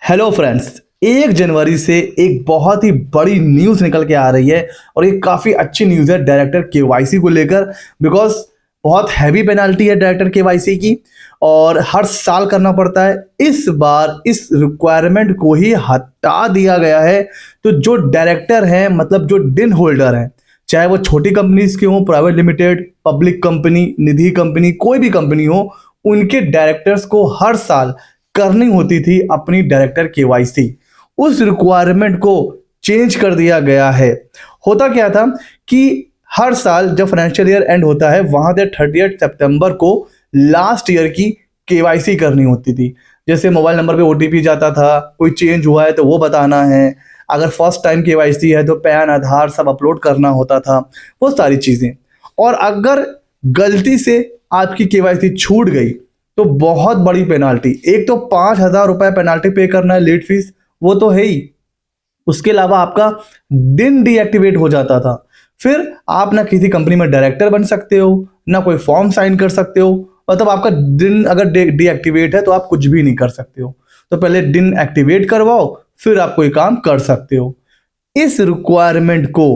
Hello friends. 1 जनवरी से एक बहुत ही बड़ी न्यूज़ निकल के आ रही है और ये काफ़ी अच्छी न्यूज़ है डायरेक्टर केवाईसी को लेकर। बिकॉज बहुत हैवी पेनाल्टी है डायरेक्टर केवाईसी की और हर साल करना पड़ता है। इस बार इस रिक्वायरमेंट को ही हटा दिया गया है। तो जो डायरेक्टर हैं, मतलब जो डिन होल्डर हैं, चाहे वो छोटी कंपनीज के हों, प्राइवेट लिमिटेड, पब्लिक कंपनी, निधि कंपनी, कोई भी कंपनी हो, उनके डायरेक्टर्स को हर साल करनी होती थी अपनी डायरेक्टर केवाईसी। उस रिक्वायरमेंट को चेंज कर दिया गया है। होता क्या था कि हर साल जब फाइनेंशियल ईयर एंड होता है, वहां से 30 सितंबर को लास्ट ईयर की केवाईसी करनी होती थी। जैसे मोबाइल नंबर पे ओटीपी जाता था, कोई चेंज हुआ है तो वो बताना है, अगर फर्स्ट टाइम केवाईसी है तो पैन, आधार सब अपलोड करना होता था, वो सारी चीजें। और अगर गलती से आपकी केवाईसी छूट गई तो बहुत बड़ी पेनाल्टी। एक तो 5,000 रुपये पेनाल्टी पे करना है, लेट फीस, वो तो है ही। उसके अलावा आपका दिन डीएक्टिवेट हो जाता था। फिर आप ना किसी कंपनी में डायरेक्टर बन सकते हो, ना कोई फॉर्म साइन कर सकते हो। मतलब आपका दिन अगर डीएक्टिवेट है तो आप कुछ भी नहीं कर सकते हो। तो पहले दिन एक्टिवेट करवाओ, फिर आप कोई काम कर सकते हो। इस रिक्वायरमेंट को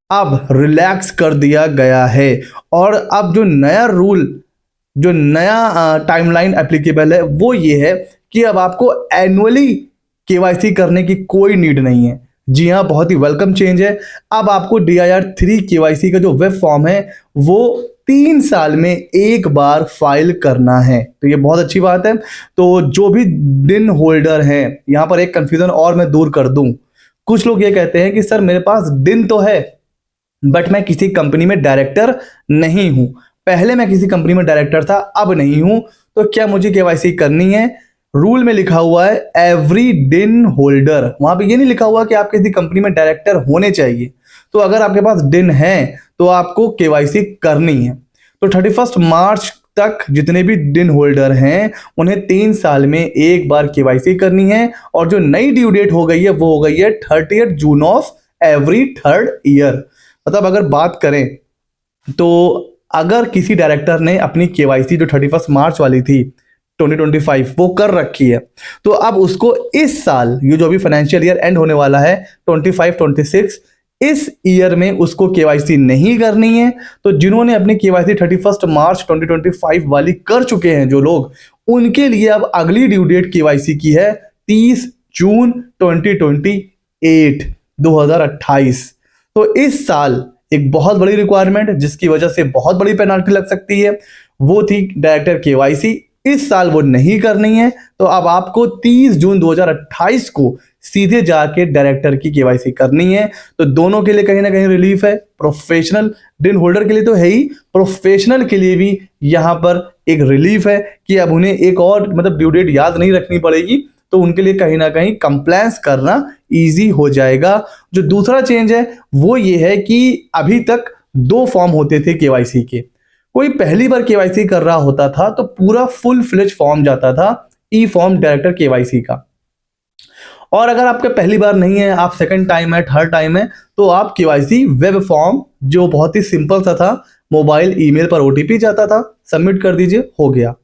अब रिलैक्स कर दिया गया है। और अब जो नया टाइमलाइन एप्लीकेबल है वो ये है कि अब आपको एनुअली केवाईसी करने की कोई नीड नहीं है। जी हाँ, बहुत ही वेलकम चेंज है। अब आपको DIR3 केवाईसी का जो वेब फॉर्म है वो 3 साल में एक बार फाइल करना है। तो ये बहुत अच्छी बात है। तो जो भी डिन होल्डर हैं, यहाँ पर एक कंफ्यूजन और मैं दूर कर दूं। कुछ लोग ये कहते हैं कि सर मेरे पास डिन तो है बट मैं किसी कंपनी में डायरेक्टर नहीं हूं। पहले मैं किसी कंपनी में डायरेक्टर था, अब नहीं हूं, तो क्या मुझे केवाईसी करनी है? रूल में लिखा हुआ है एवरी डिन होल्डर। वहां पे ये नहीं लिखा हुआ कि आप किसी कंपनी में डायरेक्टर होने चाहिए। तो अगर आपके पास डिन है तो आपको केवाईसी करनी है। तो 31 मार्च तक जितने भी डिन होल्डर हैं उन्हें 3 साल में एक बार केवाईसी करनी है। और जो नई ड्यू डेट हो गई है वो हो गई है 30 June of every third year. मतलब अगर बात करें तो अगर किसी डायरेक्टर ने अपनी केवाईसी जो 31 मार्च वाली थी 2025 वो कर रखी है, तो अब उसको इस साल, ये जो अभी फाइनेंशियल ईयर एंड होने वाला है 25-26, इस ईयर में उसको केवाईसी नहीं करनी है। तो जिन्होंने अपनी केवाईसी 31 मार्च 2025 वाली कर चुके हैं जो लोग, उनके लिए अब अगली ड्यू डेट केवाईसी की है 30 जून 2028। तो इस साल एक बहुत बड़ी रिक्वायरमेंट जिसकी वजह से बहुत बड़ी पेनाल्टी लग सकती है वो थी डायरेक्टर केवाईसी। इस साल वो नहीं करनी है। तो अब आपको 30 जून 2028 को सीधे जाके डायरेक्टर की केवाईसी करनी है। तो दोनों के लिए कहीं ना कहीं रिलीफ है। प्रोफेशनल डिन होल्डर के लिए तो है ही, प्रोफेशनल के लिए भी यहां पर एक रिलीफ है कि अब उन्हें एक और मतलब ड्यू डेट याद नहीं रखनी पड़ेगी। तो उनके लिए कहीं ना कहीं कंप्लायंस करना इजी हो जाएगा। जो दूसरा चेंज है वो ये है कि अभी तक 2 फॉर्म होते थे केवाईसी के। कोई पहली बार केवाईसी कर रहा होता था तो पूरा फुल फ्लेज फॉर्म जाता था ई फॉर्म डायरेक्टर केवाईसी का। और अगर आपके पहली बार नहीं है, आप सेकंड टाइम है, थर्ड टाइम है, तो आप केवाईसी वेब फॉर्म, जो बहुत ही सिंपल सा था, मोबाइल ईमेल पर ओटीपी जाता था, सबमिट कर दीजिए, हो गया।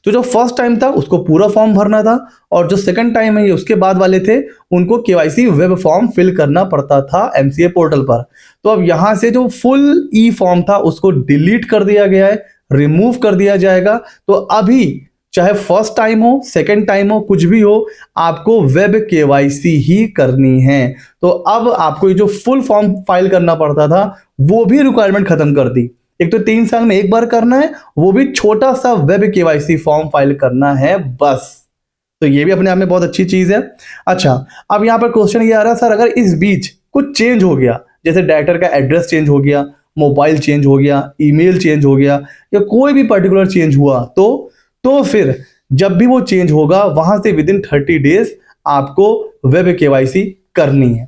तो जो फर्स्ट टाइम था उसको पूरा फॉर्म भरना था, और जो सेकंड टाइम है ये उसके बाद वाले थे, उनको केवाईसी वेब फॉर्म फिल करना पड़ता था एमसीए पोर्टल पर। तो अब यहां से जो फुल ई फॉर्म था उसको डिलीट कर दिया गया है, रिमूव कर दिया जाएगा। तो अभी चाहे फर्स्ट टाइम हो, सेकंड टाइम हो, कुछ भी हो, आपको वेब केवाईसी ही करनी है। तो अब आपको ये जो फुल फॉर्म फाइल करना पड़ता था वो भी रिक्वायरमेंट खत्म कर दी। एक तो 3 साल में एक बार करना है, वो भी छोटा सा वेब केवाईसी फॉर्म फाइल करना है बस। तो ये भी अपने आप में बहुत अच्छी चीज है। अच्छा, अब यहां पर क्वेश्चन ये आ रहा है, सर अगर इस बीच कुछ चेंज हो गया, जैसे डायरेक्टर का एड्रेस चेंज हो गया, मोबाइल चेंज हो गया, ईमेल चेंज हो गया, या कोई भी पर्टिकुलर चेंज हुआ, तो फिर जब भी वो चेंज होगा वहां से विदिन 30 डेज आपको वेब केवाईसी करनी है।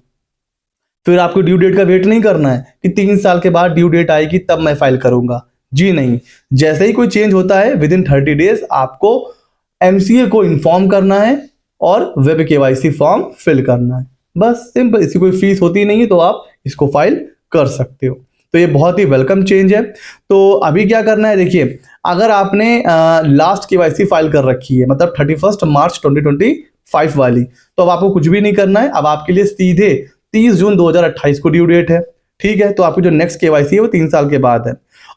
फिर आपको ड्यू डेट का वेट नहीं करना है कि 3 साल के बाद ड्यू डेट आएगी तब मैं फाइल करूंगा। जी नहीं, जैसे ही कोई चेंज होता है विदिन 30 डेज आपको एमसीए को इन्फॉर्म करना है और वेब केवाईसी फॉर्म फिल करना है, बस सिंपल। इसकी कोई फीस होती नहीं है, तो आप इसको फाइल कर सकते हो। तो ये बहुत ही वेलकम चेंज है। तो अभी क्या करना है, देखिए, अगर आपने लास्ट केवाईसी फाइल कर रखी है, मतलब 31 मार्च 2020 5 वाली। तो अब आपको कुछ भी नहीं करना है, अब आपके लिए सीधे 30 जून 2028 को ड्यू डेट है। ठीक है, तो आपकी जो नेक्स्ट केवाईसी है वो 3 साल के बाद है।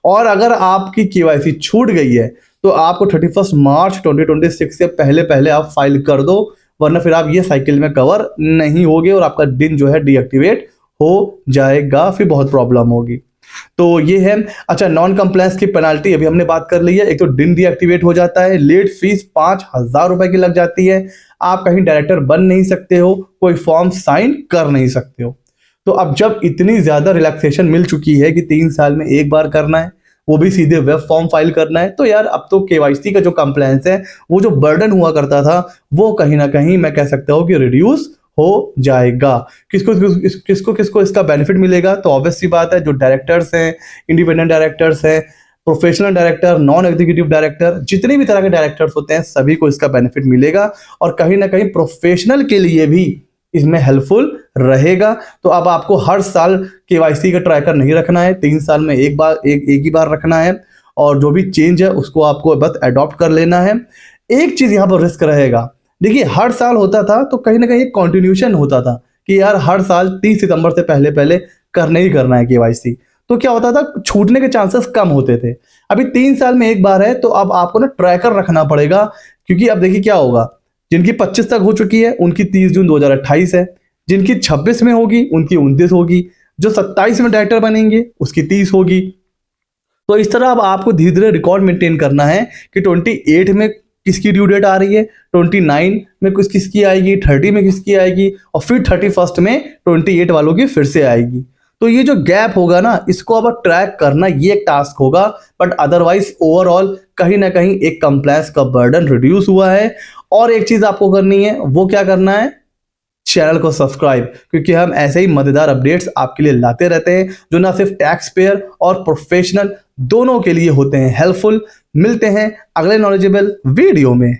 और अगर आपकी केवाईसी छूट गई है तो आपको 31 मार्च 2026 से पहले पहले आप फाइल कर दो, वरना फिर आप ये साइकिल में कवर नहीं होगे और आपका दिन जो है डीएक्टिवेट हो जाएगा, फिर बहुत प्रॉब्लम होगी। तो ये है। अच्छा, नॉन कंप्लायंस की पेनाल्टी अभी हमने बात कर ली है। एक तो दिन डीएक्टिवेट हो जाता है, लेट फीस 5,000 रुपए की लग जाती है, आप कहीं डायरेक्टर बन नहीं सकते हो, कोई फॉर्म साइन कर नहीं सकते हो। तो अब जब इतनी ज्यादा रिलैक्सेशन मिल चुकी है कि 3 साल में एक बार करना है, वो भी सीधे वेब फॉर्म फाइल करना है, तो यार अब तो केवाईसी का जो कंप्लायंस है, वो जो बर्डन हुआ करता था, वो कहीं ना कहीं मैं कह सकता हूँ कि रिड्यूस हो जाएगा। किसको किसको इसका बेनिफिट मिलेगा? तो ऑब्वियस सी बात है, जो डायरेक्टर्स हैं, इंडिपेंडेंट डायरेक्टर्स हैं, professional director, non executive director, जितने भी तरह के डायरेक्टर्स होते हैं, सभी को इसका बेनिफिट मिलेगा और कहीं ना कहीं प्रोफेशनल के लिए भी इसमें हेल्पफुल रहेगा। तो अब आपको हर साल केवाईसी का ट्रैकर नहीं रखना है, 3 साल में एक ही बार रखना है और जो भी चेंज है उसको आपको बस अडॉप्ट कर लेना है। एक चीज यहाँ पर रिस्क रहेगा, देखिए हर साल होता था तो कहीं ना कहीं एक कॉन्टिन्यूशन होता था कि यार हर साल 30 सितंबर से पहले पहले करना ही करना है केवाईसी, तो क्या होता था, छूटने के चांसेस कम होते थे। अभी 3 साल में एक बार है तो अब आपको ना ट्रैकर रखना पड़ेगा, क्योंकि अब देखिए क्या होगा, जिनकी 25 तक हो चुकी है उनकी 30 जून 2028 है, जिनकी 26 में होगी उनकी 29 होगी, जो 27 में डायरेक्टर बनेंगे उसकी 30 होगी। तो इस तरह अब आपको धीरे धीरे रिकॉर्ड मेंटेन करना है कि 28 में किसकी ड्यू डेट आ रही है, 29 में कुछ किसकी आएगी, 30 में किसकी आएगी और फिर 31 में 28 वालों की फिर से आएगी। तो ये जो गैप होगा ना, इसको अब ट्रैक करना ये एक टास्क होगा, बट अदरवाइज ओवरऑल कहीं ना कहीं एक कंप्लायंस का बर्डन रिड्यूस हुआ है। और एक चीज आपको करनी है, वो क्या करना है, चैनल को सब्सक्राइब, क्योंकि हम ऐसे ही मजेदार अपडेट्स आपके लिए लाते रहते हैं जो ना सिर्फ टैक्स पेयर और प्रोफेशनल दोनों के लिए होते हैं हेल्पफुल। मिलते हैं अगले नॉलेजेबल वीडियो में।